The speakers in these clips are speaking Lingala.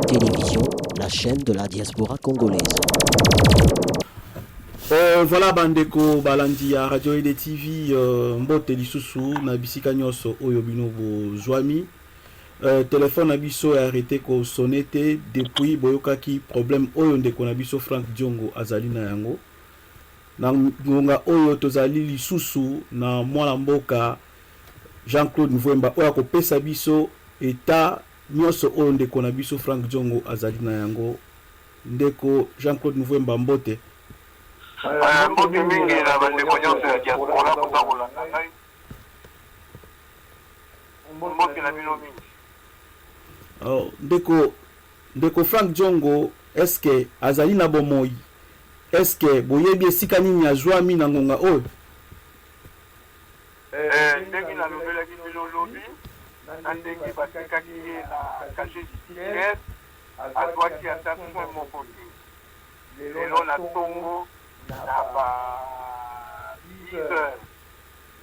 Télévision, la chaîne de la diaspora congolaise. Voilà bandeko balandi ya Radio Ede TV mbote lisusu na bisika nyonso oyo bino bozwami téléphone na biso ya arrêté ko sonete depuis boyokaki problème oyo ndeko na biso Frank Diongo azali na yango na ngonga oyo tozali lisusu na mwana mboka Jean-Claude Mvwemba oyo akopesa biso eta nyonso oyo ndeko na biso Frank Diongo azali na yango. Ndeko Jean-Claude Mvwemba mbote mbote mingi na bandeko nyonso ya diaspora kuza kolanda ngai mbote na bino mingi. Ndeko Frank Diongo eske azali na bomoi, eske boyebi esika nini azwami na ngonga oyo? Ndenge nalobelaki bino lobi na ndenge batikaki ye na cachet judiciaire azwaki ata soin moko te. Lelo na ntongo na ba 10 heures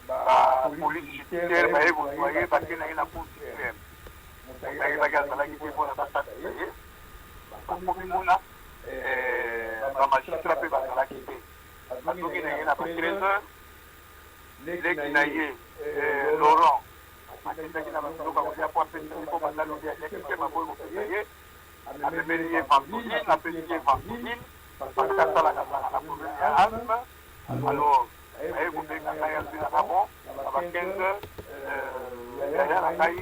ba police judiciaire baye kozoye bakendaki na cour suprême motakaki azalaki mpe mpona basaka ye bakomi mona bamagistrat mpe bazalaki te bazoki na ye na ba 13 heures leki na ye Laurent akendaki na babiloko akolia po apesaki mpo bazalobi ayaki mpe baboyi kopesa ye apemeli ye vantoline apesi ye vantoline parce asalaka na problème ya asthme. Alors aye kobenga ngai azwinaka bon na ba 15 heures yaya na ngai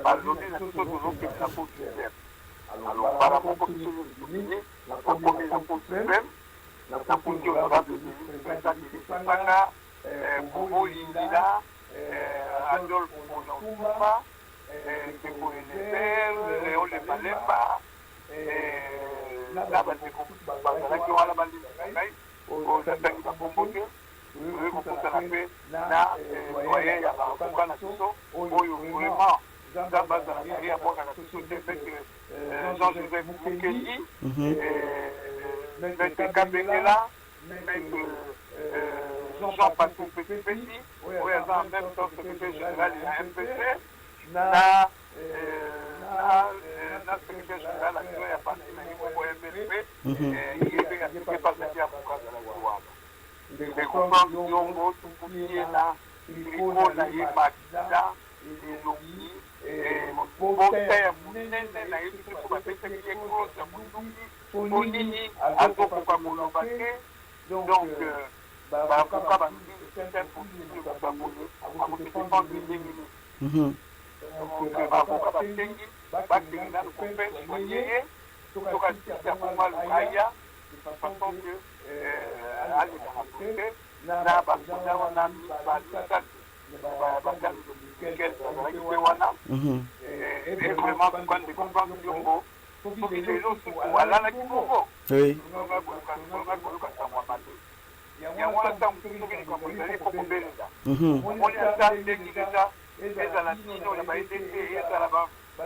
balobi na biso tozokende na cour suprême. Alors par rapport biso nyonso nakomi na cour suprême nakuti honorable ministre Bobo Lindila Adolphe Monontumba Keko Elezer Léon Lebalemba na bandeko bazalaki wana bandimaka ngai ozatangi bakombo te oyo kokutana mpe na doyen ya baavoka na biso oyo vraiment nzambe azalaka ye abwakaka biso te maître Jean-Joseph Mukeli maître Kabengela maître Jean-Patrick Petit oyo aza en même temps secrétaire général ya MPC na secrétaire général action ya parti na ye moko MLP yebeka soki epasaki ya kokazala wana ndeko Frank Diongo tukuti ye na triko na ye makita elongi bota ya monene na ye triko bapesaki ye crosse ya monduki po nini azokoka koloba te donc bakoka bangi c'est possible bakabone akokesependre 2 minutes bakoka batengi batengi nano kopesa ye toka sisa koma lukaya de façon que alekaka pote na basoda wana balusaki bakani mikel bazalaki mpe wana et vraiment tuka ndeko Frank Diongo soki lelo suku alalaki bongo kolonga koluka sangwama te yango wana ntango soki likambo ezali po kobelela omoni ata ndenge deja ezala sino na baedc ezala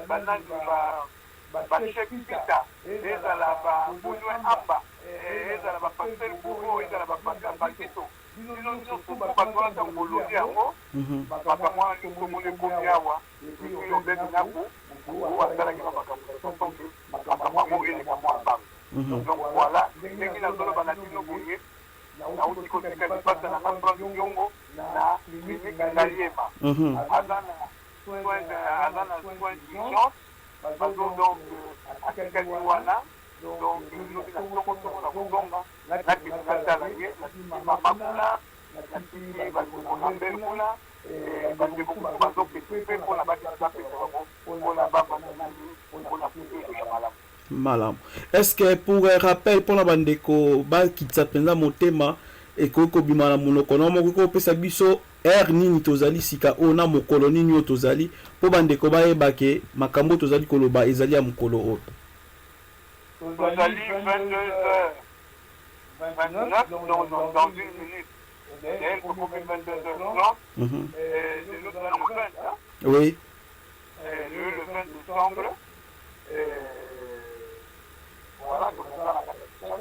banani bachek pita ezala babonoin amba ezala bapastel bobo ezala babaketo bino nyonso bato wana ntango olobi yango makambo wana nyonso ekomi awa epi obebi nako mokulu asalaki na makambo sosoke makambo yango eleka mwa mbango donc voilà ndenge nazoloba na bino boye nauti kotika lipasa na Frank Diongo na klinike Ngaliema aza na soin d'urgence bazo donc atikaki wana donc lobi na sokotongo na kotonga nakisi natala ye natiki mama kuna natiki bandeko na mbele kuna bandeko kuku bazopesa mpe mpona bakisi bapesa bango mpona babanani mpona putelo ya malamu malamu. Est-ce pour rappel pour la bandeko bakitisa mpenza motema ekoki kobima na monoko na moko kopesa biso air nini tozali sika oyo na mokolo nini oyo tozali mpo bandeko bayeba ke makambo tozali koloba ezali ya mokolo oyo tozali 22h29 dans une minute elle peut couper 22h30 le 20 oui le 20 décembre voilà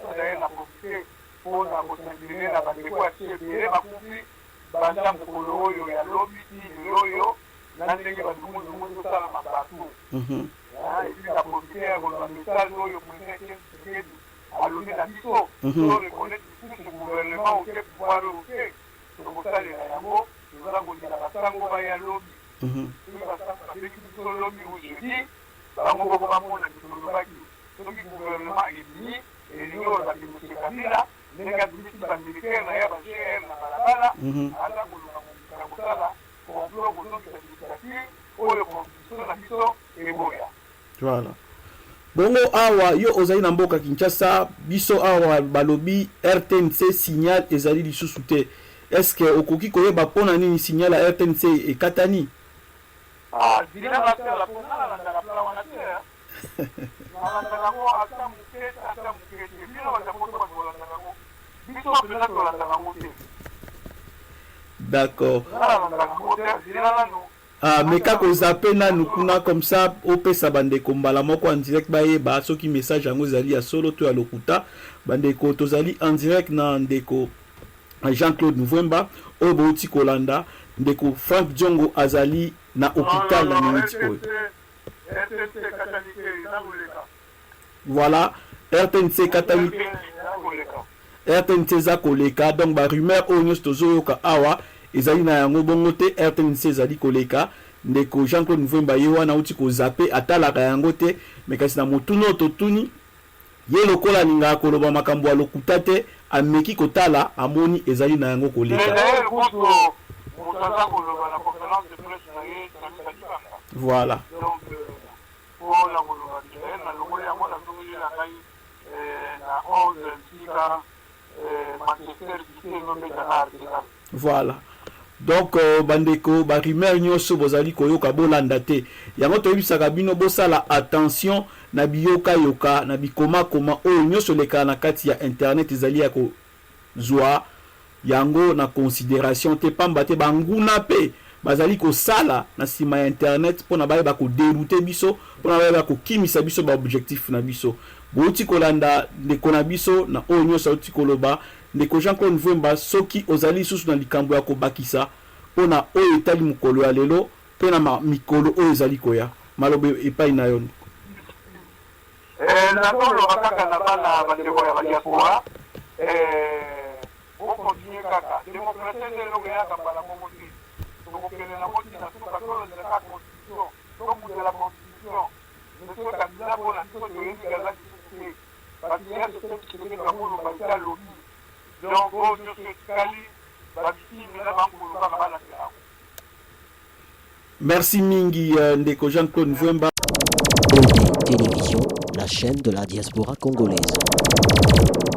tozali na profité mpona kosentire na bandeko ya tiebele bakufi banda mokolo oyo ya lobi ti lelo oyo na ndenge bandeko tosala mabato et puis la profiter à le message au président Tshisekedi à l'ONU la biso pour reconnaître tout ce gouvernement auquel pouvoir auquel donc ça les yango nous allons dire la sango ba ya lobby nous va ça avec tout le lobby aujourd'hui bango ko ba mona tout le baki donc le gouvernement est dit et nous on va dire que Kabila nenga bisi ba militaire na ya ba GR na balabala ala ko na kutala pour bloc au nom de la dictature ou le constitution na biso et boya. Voilà. Bongo awa yo ozali na mboka Kinshasa biso awa balobi RTNC signal ezali lisusu te. Est-ce que okoki koyeba pona nini signal ya RTNC ekatani? Ah, dina la tela pona la ndala wana te. Na ndala ko ata mukete bino wa tapoto ba bola ndala ko. Biso pena ko la ndala ko te. D'accord. Na ndala ko te dina la no. Ah, mais quand vous appelez nous comme ça, au pesa bandeko mbala moko en direct baye ba soki message yango zali à solo to à lokuta bandeko tozali en direct na ndeko Jean-Claude Mvemba au Bouti Kolanda ndeko Frank Djongo azali na hôpital na Minitiko. Voilà, RTNC catholique. RTNC za koleka donc ba rumeur o nyos tozoyoka awa ezali na yango bongo te RTNC ezali koleka ndeko Jean-Claude Mvemba ye wana uti ko zappe atalaka yango te mais kasi na motuno totuni ye lokola linga koloba makambo alokuta te ameki kotala amoni ezali na yango koleka. Voilà. Voilà. Donc bandeko ba rumeur nyoso bozali koyoka bolanda te yango toyebisaka bino bosala attention na biyoka yoka na bikoma koma oyo nyoso leka na kati ya internet ezali ya kozwa yango na considération te pamba te banguna pe bazali kosala na sima ya internet mpona bayeba koderoute biso mpona bayeba kokimisa biso baobjectif na biso bouti kolanda ndeko na biso na oyo nyonso auti koloba ndeko Jean-Claude Mvemba soki ozali susu na likambo ya kobakisa mpona oyo etali mokolo ya lelo mpe na mikolo oyo ezali koya malobe epai na yo nakoloba kaka na bana bandeko ya badiaspora okontinue kaka demokrasia nde eloko eyaka mbala moko te tokokende na motina soka tolondelaka constitution tokutela constitution monsieur Kabila mpona biso toyebi kazaki te parce ya sotekiseke bakolo baita lobi donc oyo nyonso etikali babitimi na bankolo kaka banatela yango. Merci mingi ndeko Jean-Claude Mvemba. OD Télévision, la chaîne de la diaspora congolaise.